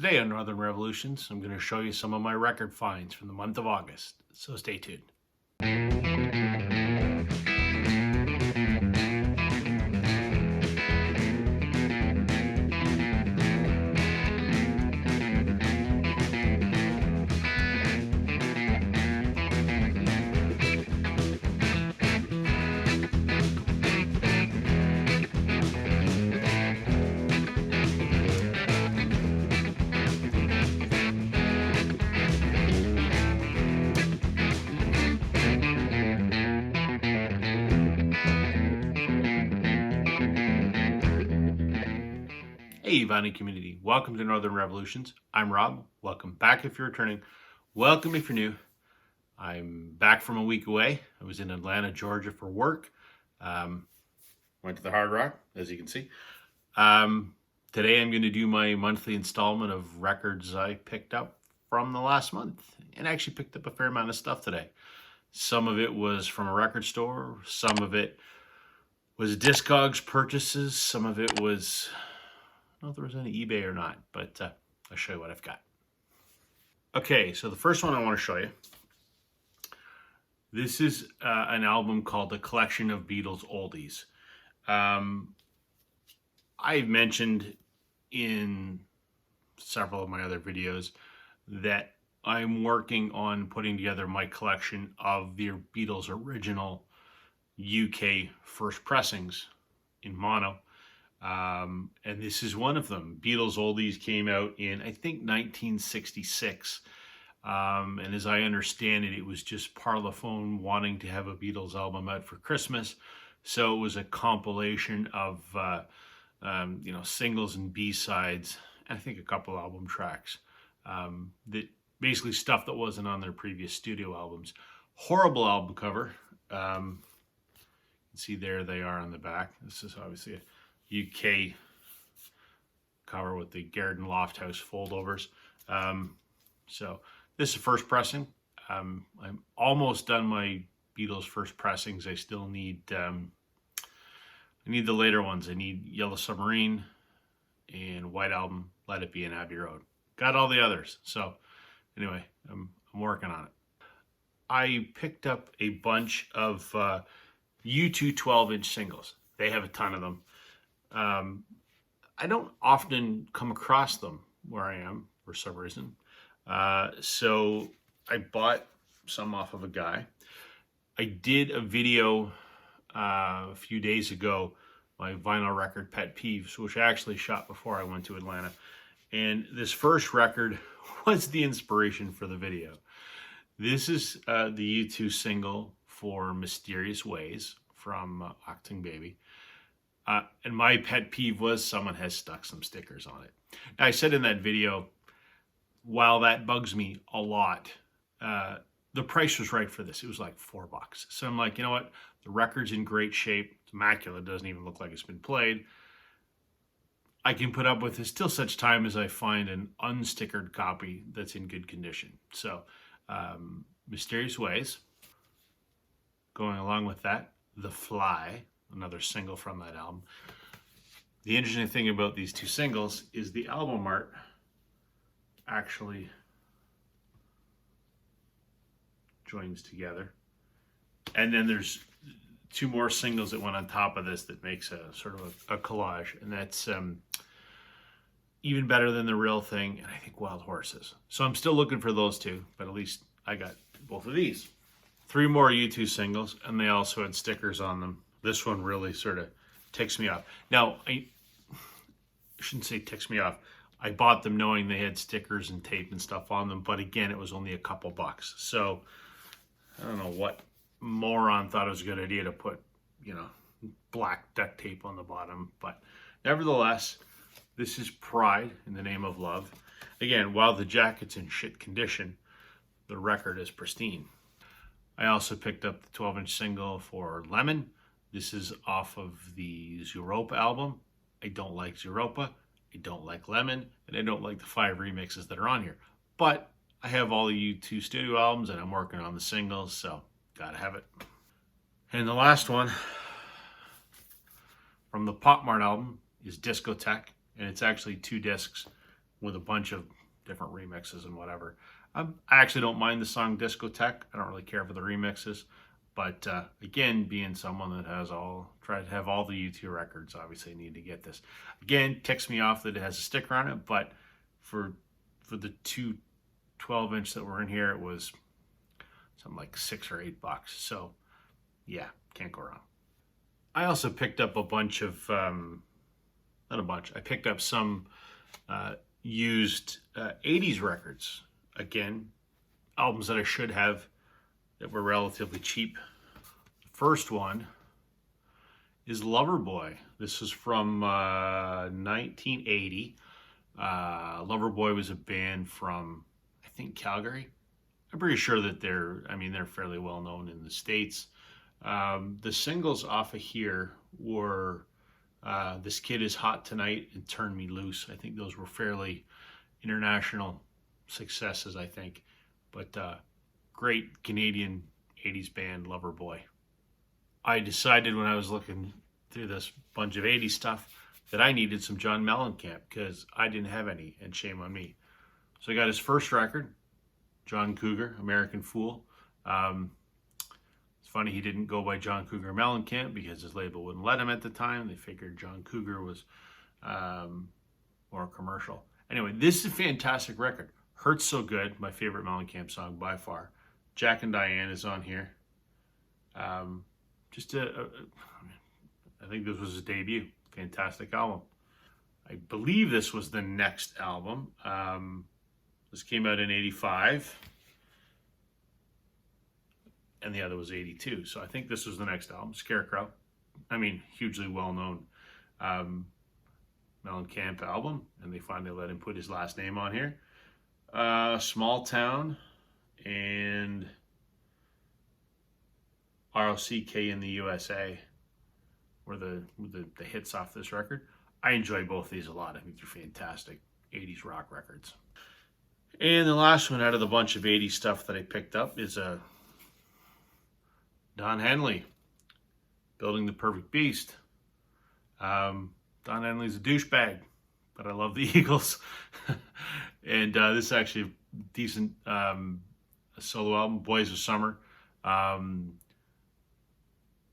Today on Northern Revolutions, I'm going to show you some of my record finds from the month of August, so stay tuned. Hey Vinyl community, welcome to Northern Revolutions. I'm Rob. Welcome back if you're returning. Welcome if you're new. I'm back from a week away. I was in Atlanta, Georgia for work. Went to the Hard Rock, as you can see. Today I'm going to do my monthly installment of records I picked up from the last month. And I actually picked up a fair amount of stuff today. Some of it was from a record store. Some of it was Discogs purchases. Some of it was... I don't know if there was any eBay or not, but I'll show you what I've got. Okay, so the first one I want to show you. This is an album called The Collection of Beatles Oldies. I've mentioned in several of my other videos that I'm working on putting together my collection of the Beatles original UK first pressings in mono. And this is one of them. Beatles Oldies came out in, I think, 1966. And as I understand it, it was just Parlophone wanting to have a Beatles album out for Christmas. So it was a compilation of, singles and B-sides, and I think a couple album tracks. That basically stuff that wasn't on their previous studio albums. Horrible album cover. You can see there they are on the back. This is obviously a UK cover with the Garden Lofthouse foldovers. So this is the first pressing. I'm almost done my Beatles first pressings. I still need I need the later ones. I need Yellow Submarine and White Album, Let It Be, and Abbey Road. Got all the others. So anyway, I'm working on it. I picked up a bunch of U2 12-inch singles. They have a ton of them. I don't often come across them where I am for some reason. So I bought some off of a guy. I did a video a few days ago, my vinyl record pet peeves, which I actually shot before I went to Atlanta. And this first record was the inspiration for the video. This is the U2 single for Mysterious Ways from Achtung Baby. And my pet peeve was someone has stuck some stickers on it. Now, I said in that video, while that bugs me a lot, the price was right for this. It was like $4. So I'm like, you know what? The record's in great shape. It's immaculate. It doesn't even look like it's been played. I can put up with this till such time as I find an unstickered copy that's in good condition. So, Mysterious Ways. Going along with that, The Fly, another single from that album. The interesting thing about these two singles is the album art actually joins together. And then there's two more singles that went on top of this that makes a sort of a collage. And that's even better than The Real Thing, and I think Wild Horses. So I'm still looking for those two, but at least I got both of these. 3 more U2 singles, and they also had stickers on them. This one really sort of ticks me off. Now, I shouldn't say ticks me off. I bought them knowing they had stickers and tape and stuff on them, but again, it was only a couple bucks. So, I don't know what moron thought it was a good idea to put, black duct tape on the bottom. But nevertheless, this is Pride in the Name of Love. Again, while the jacket's in shit condition, the record is pristine. I also picked up the 12-inch single for Lemon. This is off of the Zooropa album. I don't like Zooropa, I don't like Lemon, and I don't like the 5 remixes that are on here. But I have all the U2 studio albums, and I'm working on the singles, so gotta have it. And the last one from the Pop Mart album is Discotheque, and it's actually 2 discs. with a bunch of different remixes and whatever. I actually don't mind the song Discotheque. I don't really care for the remixes. But again, being someone that has tried to have all the U2 records, obviously I need to get this. Again, ticks me off that it has a sticker on it, but for the two 12-inch that were in here, it was something like $6 or $8. So yeah, can't go wrong. I also picked up a bunch of, not a bunch, I picked up some used 80s records. Again, albums that I should have that were relatively cheap. The first one is Loverboy. This is from 1980. Loverboy was a band from, I think, Calgary. I'm pretty sure that they're fairly well known in the States. The singles off of here were This Kid Is Hot Tonight and Turn Me Loose. I think those were fairly international successes, I think. But great Canadian 80s band, Loverboy. I decided when I was looking through this bunch of 80s stuff that I needed some John Mellencamp because I didn't have any, and shame on me. So I got his first record, John Cougar, American Fool. It's funny he didn't go by John Cougar Mellencamp because his label wouldn't let him at the time. They figured John Cougar was more commercial. Anyway, this is a fantastic record. Hurts So Good, my favorite Mellencamp song by far. Jack and Diane is on here. I think this was his debut. Fantastic album. I believe this was the next album. This came out in 85. And the other was 82. So I think this was the next album, Scarecrow. Hugely well-known Mellencamp album. And they finally let him put his last name on here. Small Town and ROCK in the USA were the hits off this record. I enjoy both these a lot. I think they're fantastic 80s rock records. And the last one out of the bunch of 80s stuff that I picked up is Don Henley, Building the Perfect Beast. Don Henley's a douchebag, but I love the Eagles. And this is actually a decent solo album, Boys of Summer,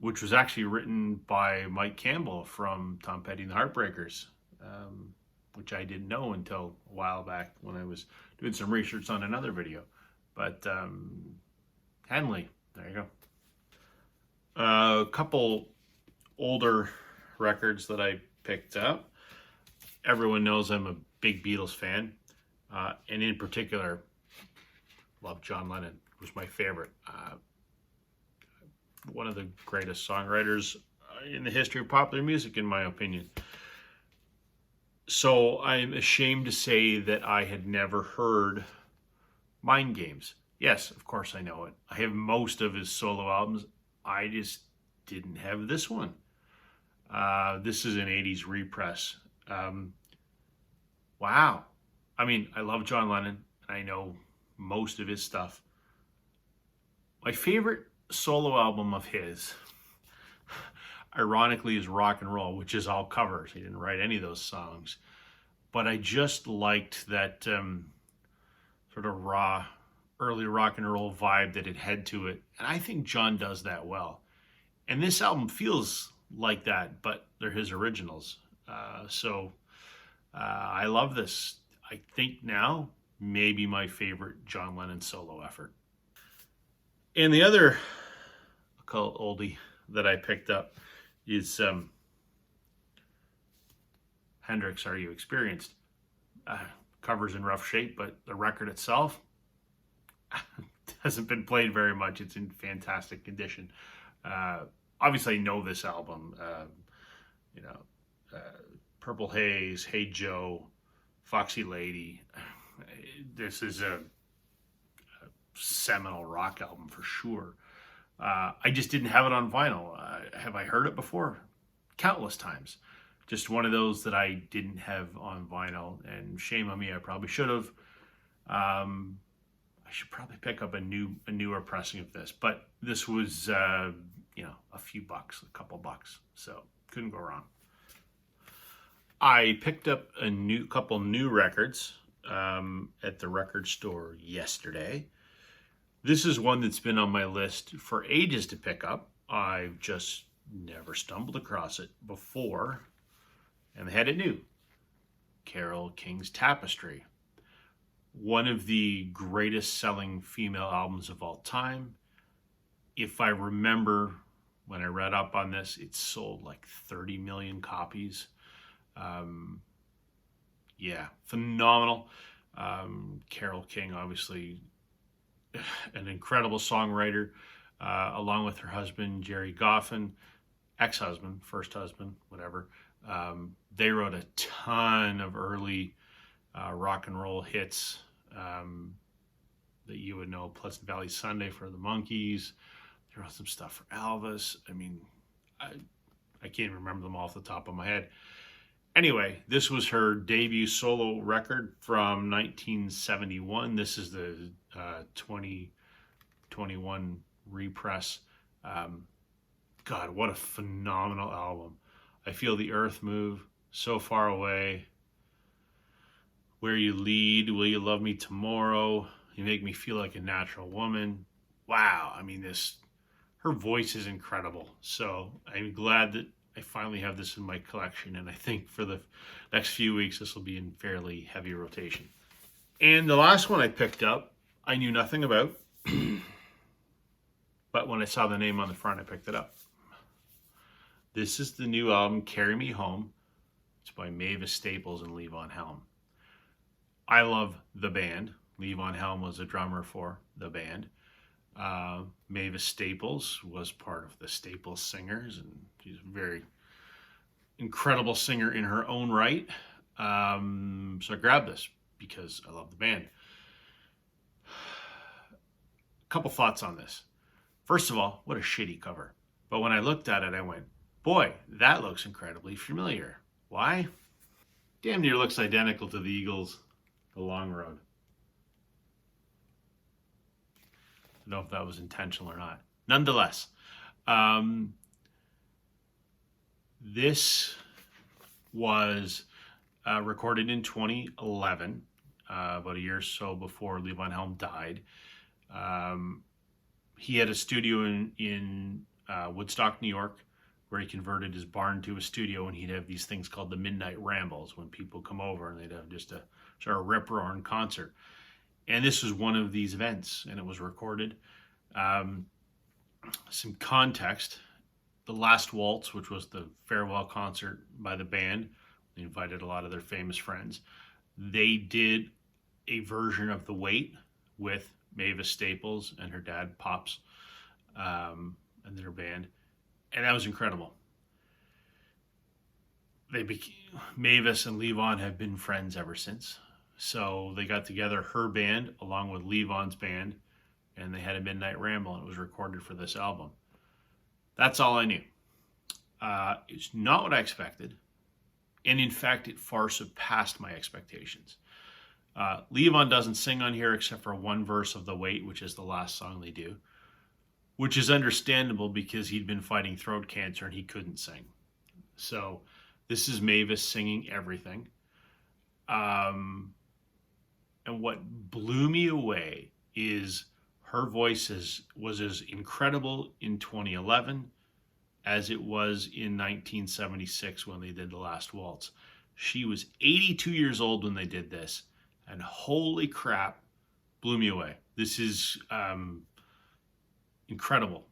which was actually written by Mike Campbell from Tom Petty and the Heartbreakers, which I didn't know until a while back when I was doing some research on another video. But Henley, there you go. A couple older records that I picked up. Everyone knows I'm a big Beatles fan, and in particular, love John Lennon, was my favorite. One of the greatest songwriters in the history of popular music, in my opinion. So I'm ashamed to say that I had never heard Mind Games. Yes, of course I know it. I have most of his solo albums. I just didn't have this one. This is an 80s repress. Wow. I love John Lennon. I know most of his stuff. My favorite solo album of his, ironically, is Rock and Roll, which is all covers. He didn't write any of those songs. But I just liked that sort of raw, early rock and roll vibe that it had to it. And I think John does that well. And this album feels like that, but they're his originals. So I love this. I think now maybe my favorite John Lennon solo effort. And the other occult oldie that I picked up is Hendrix, Are You Experienced? Cover's in rough shape, but the record itself hasn't been played very much. It's in fantastic condition. Obviously, I know this album. Purple Haze, Hey Joe, Foxy Lady. This is a seminal rock album for sure. I just didn't have it on vinyl. Have I heard it before? Countless times. Just one of those that I didn't have on vinyl, and shame on me, I probably should have. I should probably pick up a newer pressing of this, but this was a few bucks, a couple bucks, so couldn't go wrong. I picked up a couple new records at the record store yesterday. This is one that's been on my list for ages to pick up. I've just never stumbled across it before, and they had it new. Carole King's Tapestry. One of the greatest selling female albums of all time. If I remember, when I read up on this, it sold like 30 million copies. Yeah, phenomenal. Carole King, obviously an incredible songwriter, along with her husband, Jerry Goffin, ex-husband, first husband, whatever. They wrote a ton of early rock and roll hits that you would know. Pleasant Valley Sunday for the Monkees. They wrote some stuff for Elvis. I mean, I can't remember them off the top of my head. Anyway, this was her debut solo record from 1971. This is the 2021 repress. God, what a phenomenal album. I Feel the Earth Move, So Far Away, Where You Lead, Will You Love Me Tomorrow, You Make Me Feel Like a Natural Woman. Wow, I mean, her voice is incredible. So I'm glad that I finally have this in my collection, and I think for the next few weeks this will be in fairly heavy rotation. And the last one I picked up, I knew nothing about, but when I saw the name on the front, I picked it up. This is the new album, Carry Me Home. It's by Mavis Staples and Levon Helm. I love the band. Levon Helm was a drummer for the band. Mavis Staples was part of the Staples Singers, and she's a very incredible singer in her own right. So I grabbed this because I love the band. A couple thoughts on this. First of all, what a shitty cover. But when I looked at it, I went, boy, that looks incredibly familiar. Why? Damn near looks identical to the Eagles' The Long Road. I don't know if that was intentional or not. Nonetheless, this was recorded in 2011, about a year or so before Levon Helm died. He had a studio in Woodstock, New York, where he converted his barn to a studio, and he'd have these things called the Midnight Rambles when people come over, and they'd have just a sort of rip-roaring concert. And this was one of these events, and it was recorded. Some context. The Last Waltz, which was the farewell concert by the band, they invited a lot of their famous friends. They did a version of The Wait with Mavis Staples and her dad, Pops, and their band. And that was incredible. Mavis and Levon have been friends ever since. So they got together, her band along with Levon's band, and they had a Midnight Ramble, and it was recorded for this album. That's all I knew. It's not what I expected, and in fact, it far surpassed my expectations. Levon doesn't sing on here except for one verse of The Wait, which is the last song they do, which is understandable because he'd been fighting throat cancer and he couldn't sing. So this is Mavis singing everything. And what blew me away is her voice was as incredible in 2011 as it was in 1976 when they did The Last Waltz. She was 82 years old when they did this, and holy crap, blew me away. This is incredible.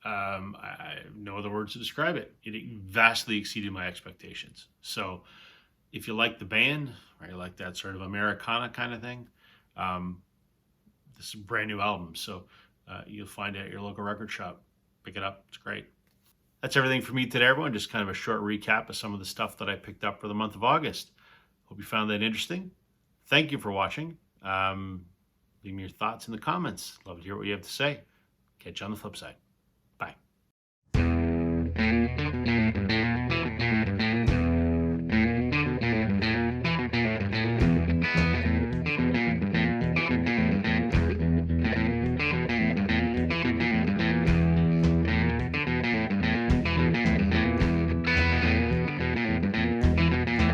I have no other words to describe it. It vastly exceeded my expectations. So if you like the band, or you like that sort of Americana kind of thing, this is a brand new album. So you'll find it at your local record shop. Pick it up. It's great. That's everything for me today, everyone. Just kind of a short recap of some of the stuff that I picked up for the month of August. Hope you found that interesting. Thank you for watching. Leave me your thoughts in the comments. Love to hear what you have to say. Catch you on the flip side.